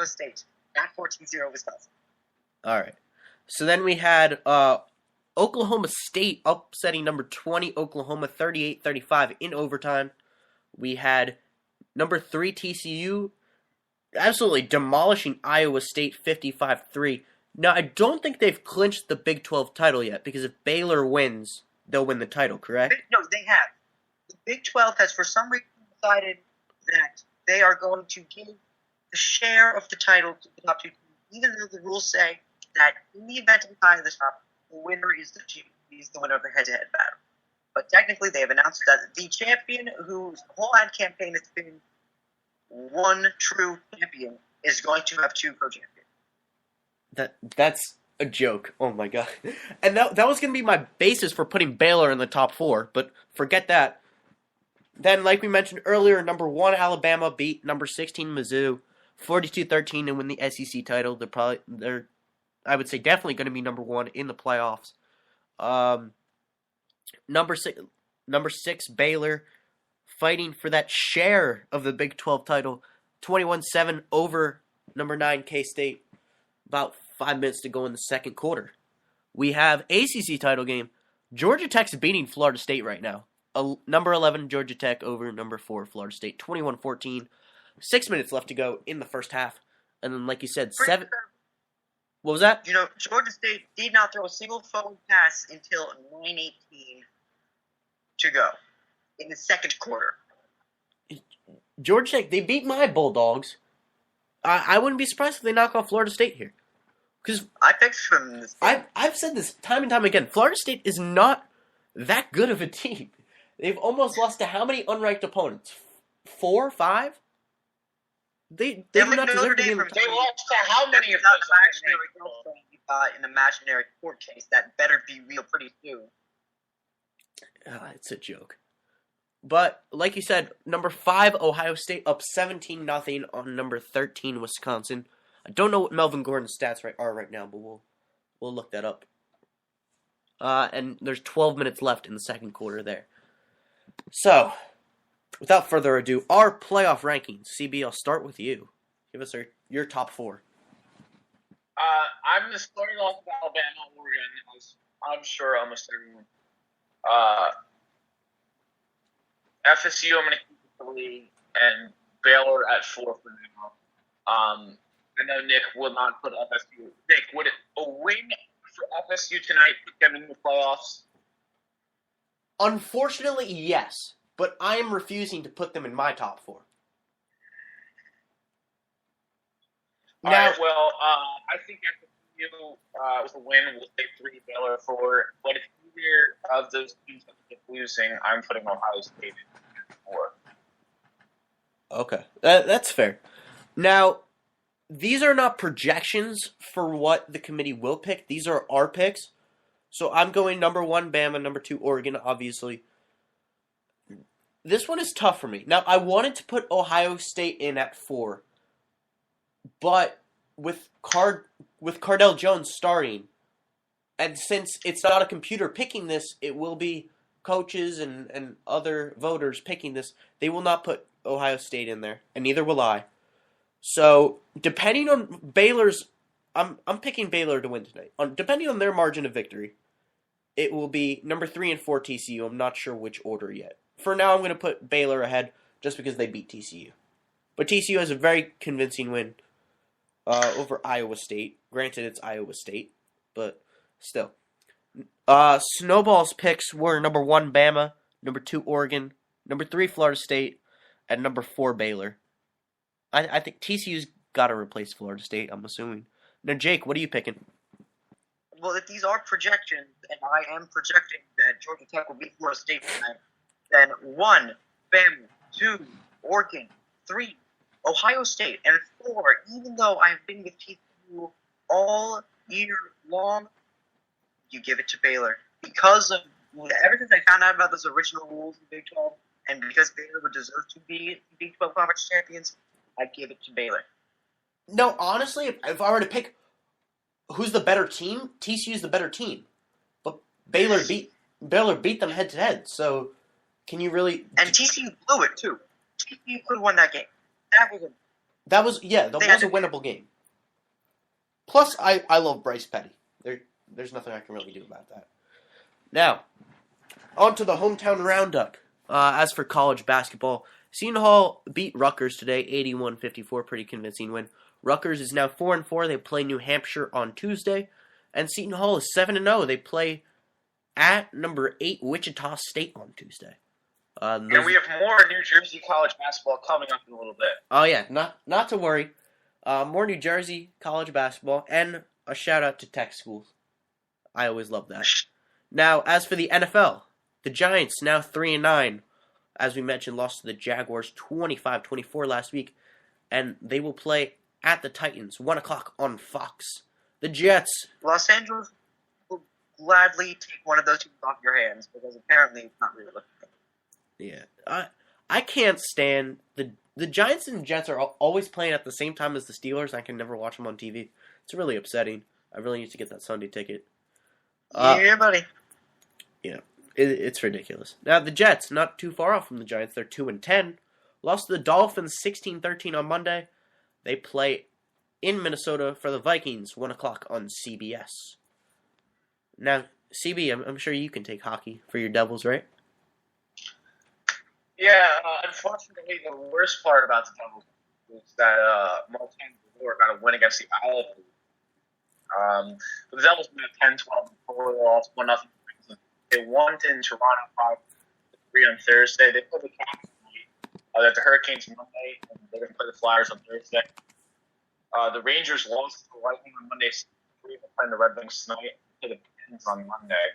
Ohio State at 14-0 Wisconsin. All right. So then we had Oklahoma State upsetting number 20 Oklahoma 38-35 in overtime. We had number 3 TCU absolutely demolishing Iowa State 55-3. Now, I don't think they've clinched the Big 12 title yet, because if Baylor wins, they'll win the title, correct? No, they have. The Big 12 has for some reason decided that they are going to give the share of the title to the top two teams, even though the rules say that in the event of a tie at the top, the winner is the winner of the head-to-head battle. But technically, they have announced that the champion, whose whole ad campaign has been one true champion, is going to have 2 co-champions. That's a joke. Oh my god. And that was going to be my basis for putting Baylor in the top 4, but forget that. Then, like we mentioned earlier, number 1 Alabama beat number 16 Mizzou 42-13 and win the SEC title. They're I would say definitely going to be number 1 in the playoffs. Number 6 Baylor fighting for that share of the Big 12 title, 21-7 over number 9 K-State. About 5 minutes to go in the second quarter. We have ACC title game. Georgia Tech's beating Florida State right now. Number 11 Georgia Tech over number 4 Florida State, 21-14. 6 minutes left to go in the first half. And then, like you said, 7... What was that? Georgia State did not throw a single forward pass until 9:18 to go in the second quarter. Georgia Tech, they beat my Bulldogs. I wouldn't be surprised if they knock off Florida State here. Because I picked them in this game. I've said this time and time again. Florida State is not that good of a team. They've almost lost to how many unranked opponents? 4, 5? They do not deserve to be in the top. They lost to how many of those imaginary girlfriends in an imaginary court case that better be real pretty soon. It's a joke. But, like you said, number 5 Ohio State up 17-0 on number 13 Wisconsin. I don't know what Melvin Gordon's stats are right now, but we'll look that up. And there's 12 minutes left in the second quarter there. So, without further ado, our playoff rankings. CB, I'll start with you. Give us your top 4. I'm just starting off with Alabama, Oregon, as I'm sure almost everyone. FSU, I'm going to keep it 3, and Baylor at 4 for now. I know Nick will not put FSU. Nick, would a win for FSU tonight put them in the playoffs? Unfortunately, yes. But I am refusing to put them in my top 4. All right, well, I think FSU with a win will take 3, Baylor 4. But if either of those teams end up losing, I'm putting Ohio State in 4. Okay, that's fair. Now, these are not projections for what the committee will pick. These are our picks. So I'm going number 1, Bama, number 2, Oregon, obviously. This one is tough for me. Now, I wanted to put Ohio State in at 4, but with Cardell Jones starting, and since it's not a computer picking this, it will be coaches and other voters picking this. They will not put Ohio State in there, and neither will I. So, depending on Baylor's, I'm picking Baylor to win tonight. Depending on their margin of victory, it will be number 3 and 4 TCU. I'm not sure which order yet. For now, I'm going to put Baylor ahead just because they beat TCU. But TCU has a very convincing win over Iowa State. Granted, it's Iowa State, but still. Snowball's picks were number 1, Bama, number 2, Oregon, number 3, Florida State, and number 4, Baylor. I think TCU's got to replace Florida State, I'm assuming. Now, Jake, what are you picking? Well, if these are projections, and I am projecting that Georgia Tech will beat Florida State tonight, then 1, Bama, 2, Oregon, 3, Ohio State, and 4, even though I've been with TCU all year long, you give it to Baylor. Because of, ever since I found out about those original rules in Big 12, and because Baylor would deserve to be Big 12 Conference champions, I give it to Baylor. No, honestly, if I were to pick who's the better team, TCU's the better team. But Baylor beat them head to head. So can you really? And TCU blew it too. TCU could have won that game. That was a winnable game. Plus, I love Bryce Petty. There's nothing I can really do about that. Now, on to the hometown roundup. As for college basketball, Seton Hall beat Rutgers today, 81-54, pretty convincing win. Rutgers is now 4-4. They play New Hampshire on Tuesday, and Seton Hall is 7-0. They play at number 8 Wichita State on Tuesday. And we have more New Jersey college basketball coming up in a little bit. Oh yeah, not to worry. More New Jersey college basketball, and a shout out to tech schools. I always love that. Now, as for the NFL, the Giants now 3-9. As we mentioned, lost to the Jaguars 25-24 last week, and they will play at the Titans 1:00 on Fox. The Jets. Los Angeles will gladly take one of those teams off your hands because apparently it's not really looking good. Yeah, I can't stand the Giants and Jets are always playing at the same time as the Steelers. I can never watch them on TV. It's really upsetting. I really need to get that Sunday ticket. Yeah, buddy. Yeah, it's ridiculous. Now the Jets, not too far off from the Giants. They're 2-10. Lost to the Dolphins 16-13 on Monday. They play in Minnesota for the Vikings 1:00 on CBS. Now, CB, I'm sure you can take hockey for your Devils, right? Yeah, unfortunately, the worst part about the Devils is that Martin Brodeur got a win against the Islanders. The Devils won 10-12 before they lost 1-0. They won in Toronto 5-3 on Thursday. They played the Caps tonight. The Hurricanes Monday, and they're going to play the Flyers on Thursday. The Rangers lost to the Lightning on Monday. They're playing the Red Wings tonight. They play the Pens on Monday.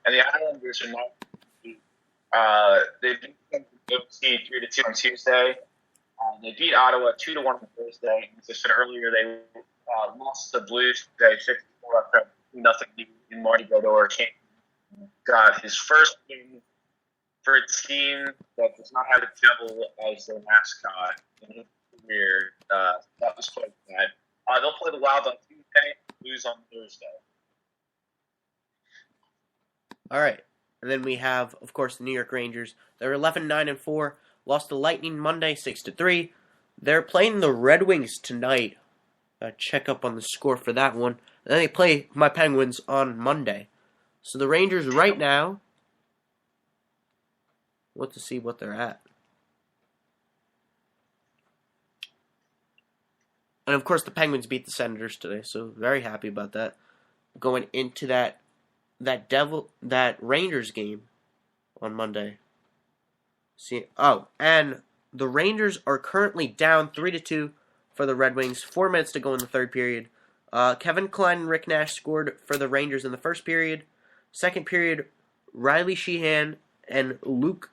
And the Islanders are not. They beat the OT 3-2 on Tuesday. They beat Ottawa 2-1 on Thursday. As I said earlier, they lost the Blues today 6-4 after nothing. And Marty Brodeur got his first win for a team that does not have a devil as their mascot in his career. That was quite bad. They'll play the Wild on Tuesday, Blues on Thursday. All right. And then we have, of course, the New York Rangers. They're 11-9-4. Lost to Lightning Monday 6-3. They're playing the Red Wings tonight. Check up on the score for that one. And then they play my Penguins on Monday. So the Rangers right now, let's see what they're at. And of course the Penguins beat the Senators today, so very happy about that. Going into that Rangers game on Monday. And the Rangers are currently down 3-2 for the Red Wings. 4 minutes to go in the third period. Kevin Kline and Rick Nash scored for the Rangers in the first period. Second period, Riley Sheehan and Luke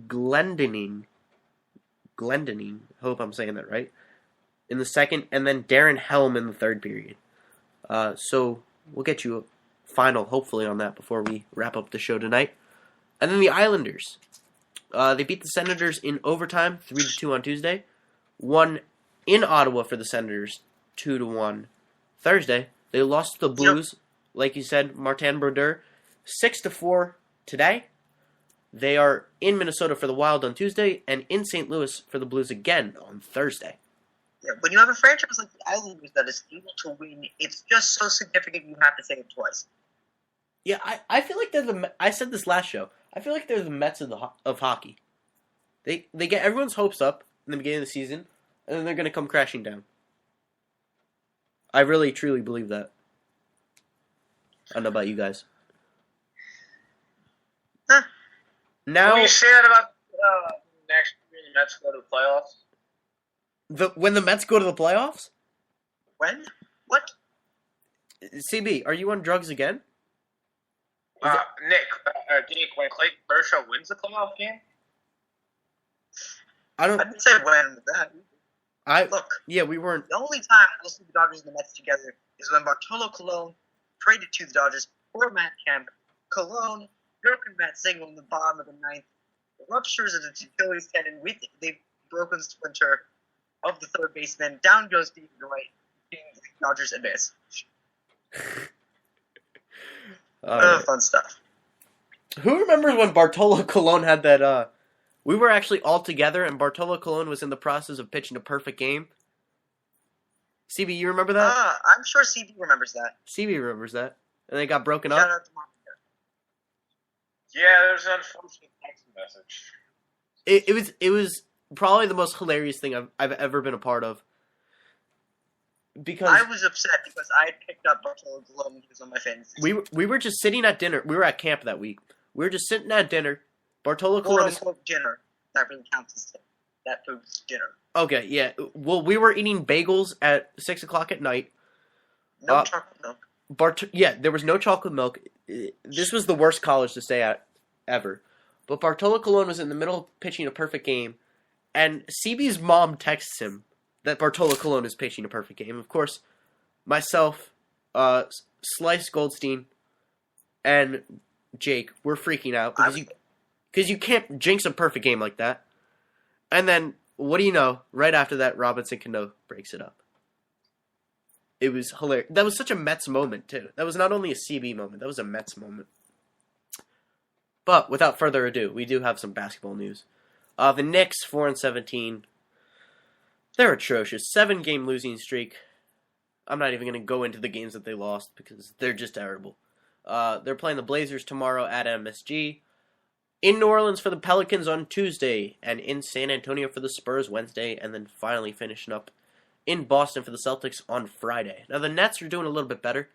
Glendening. Hope I'm saying that right. In the second, and then Darren Helm in the third period. So we'll get you a final, hopefully, on that before we wrap up the show tonight. And then the Islanders. They beat the Senators in overtime, 3-2 on Tuesday. Won in Ottawa for the Senators, 2-1 Thursday. They lost to the Blues, like you said, Martin Brodeur, 6-4 today. They are in Minnesota for the Wild on Tuesday, and in St. Louis for the Blues again on Thursday. Yeah, when you have a franchise like the Islanders that is able to win, it's just so significant you have to say it twice. Yeah, I feel like they're I said this last show. I feel like they're the Mets of hockey. They get everyone's hopes up in the beginning of the season, and then they're going to come crashing down. I really, truly believe that. I don't know about you guys. Huh. Now, Will you say that about next year the Mets go to the playoffs? When the Mets go to the playoffs? When? What? CB, are you on drugs again? Nick, when Clayton Kershaw wins the playoff game? I didn't say when with that. Look, yeah, we weren't. The only time we'll see the Dodgers and the Mets together is when Bartolo Colon traded to the Dodgers for Matt Kemp. Colon broken Matt Single in the bottom of the ninth. The ruptures of the Achilles tendon with the broken splinter of the third baseman. Down goes Steve Dwight. The Dodgers advance. Right. Fun stuff. Who remembers when Bartolo Colon had that We were actually all together, and Bartolo Colon was in the process of pitching a perfect game. CB, you remember that? I'm sure CB remembers that. CB remembers that. And they got broken Shout up. out to Monica. Yeah, there's an unfortunate text message. It was probably the most hilarious thing I've ever been a part of. Because I was upset because I had picked up Bartolo Colon when he was on my fantasy. we were just sitting at dinner. We were at camp that week. We were just sitting at dinner. Bartolo Colon is... dinner. That really counts as that food's dinner. Okay, yeah. Well, we were eating bagels at 6 o'clock at night. No chocolate milk. Yeah, there was no chocolate milk. This was the worst college to stay at ever. But Bartolo Colon was in the middle of pitching a perfect game, and CB's mom texts him that Bartolo Colon is pitching a perfect game. Of course, myself, Slice Goldstein, and Jake were freaking out because you can't jinx a perfect game like that. And then, what do you know? Right after that, Robinson Cano breaks it up. It was hilarious. That was such a Mets moment, too. That was not only a CB moment, that was a Mets moment. But, without further ado, we do have some basketball news. The Knicks, 4-17. They're atrocious. 7-game losing streak. I'm not even going to go into the games that they lost because they're just terrible. They're playing the Blazers tomorrow at MSG. In New Orleans for the Pelicans on Tuesday. And in San Antonio for the Spurs Wednesday. And then finally finishing up in Boston for the Celtics on Friday. Now, the Nets are doing a little bit better.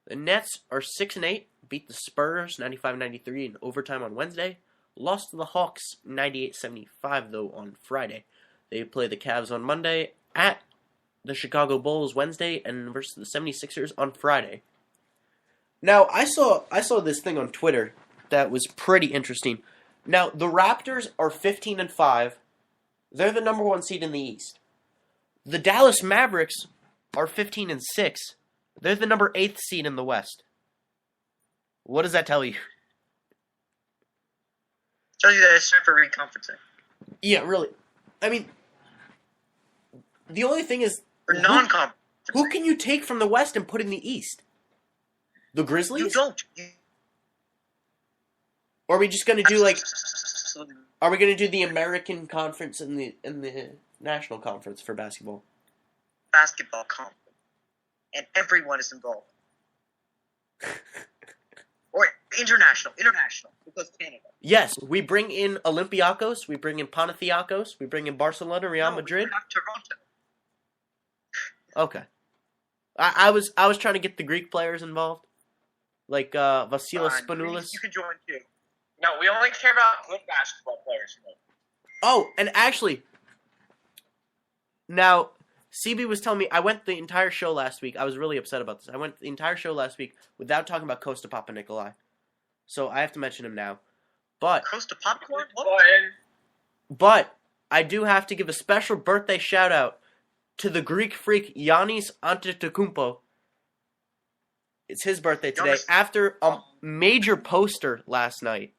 The Nets are 6-8, beat the Spurs 95-93 in overtime on Wednesday. Lost to the Hawks 98-75, though, on Friday. They play the Cavs on Monday, at the Chicago Bulls Wednesday, and versus the 76ers on Friday. Now, I saw this thing on Twitter that was pretty interesting. Now, the Raptors are 15-5. They're the number 1 seed in the East. The Dallas Mavericks are 15-6. They're the number 8th seed in the West. What does that tell you? Tells you that it's time for reconferencing. Yeah, really. I mean, the only thing is... Or non-conference. Who can you take from the West and put in the East? The Grizzlies? You don't. Or are we just going to do, like... Are we going to do the American Conference and the National Conference for basketball? Basketball conference. And everyone is involved. Or international, because Canada. Yes, we bring in Olympiacos, we bring in Panathinaikos, we bring in Barcelona, Real Madrid. We have Toronto. Okay, I was trying to get the Greek players involved, like Vasilis Spanoulis. You can join too. No, we only care about good basketball players. Oh, and actually, now CB was telling me I went the entire show last week. I was really upset about this. I went the entire show last week without talking about Costa Papanikolaou. So I have to mention him now. But Costa Popcorn? But I do have to give a special birthday shout out to the Greek freak Giannis Antetokounmpo. It's his birthday today after a major poster last night,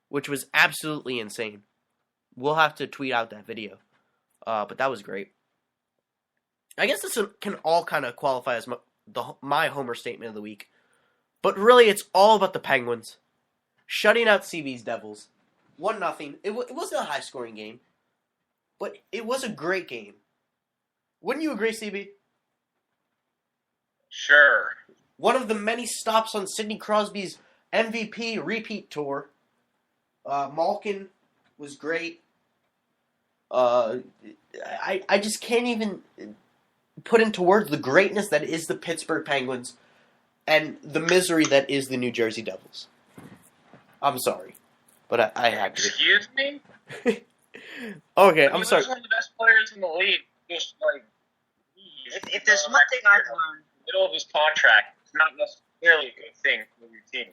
which was absolutely insane. We'll have to tweet out that video. But that was great. I guess this can all kind of qualify as my homer statement of the week. But really, it's all about the Penguins. Shutting out CB's Devils. 1-0. It wasn't a high-scoring game. But it was a great game. Wouldn't you agree, CB? Sure. One of the many stops on Sidney Crosby's MVP repeat tour. Malkin was great. I just can't even put into words the greatness that is the Pittsburgh Penguins and the misery that is the New Jersey Devils. I'm sorry, but I had to. Excuse me? Okay, I'm sorry. He's one of the best players in the league. Just like if there's one thing I've learned, middle of his contract, it's not necessarily a good thing for your team.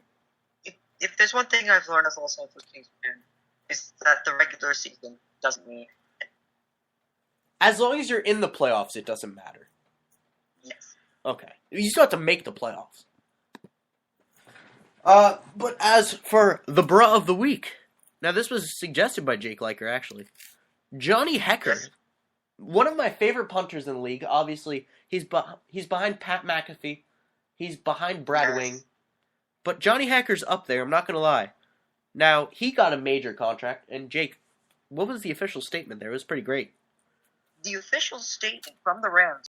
If there's one thing I've learned as also for Kings fan, is that the regular season doesn't mean. As long as you're in the playoffs, it doesn't matter. Yes. Okay. You still have to make the playoffs. But as for the bruh of the week, now this was suggested by Jake Liker, actually. Johnny Hecker, Yes. one of my favorite punters in the league. Obviously, he's behind Pat McAfee. He's behind Brad Yes. Wing. But Johnny Hecker's up there, I'm not going to lie. Now, he got a major contract, and Jake, what was the official statement there? It was pretty great. The official statement from the Rams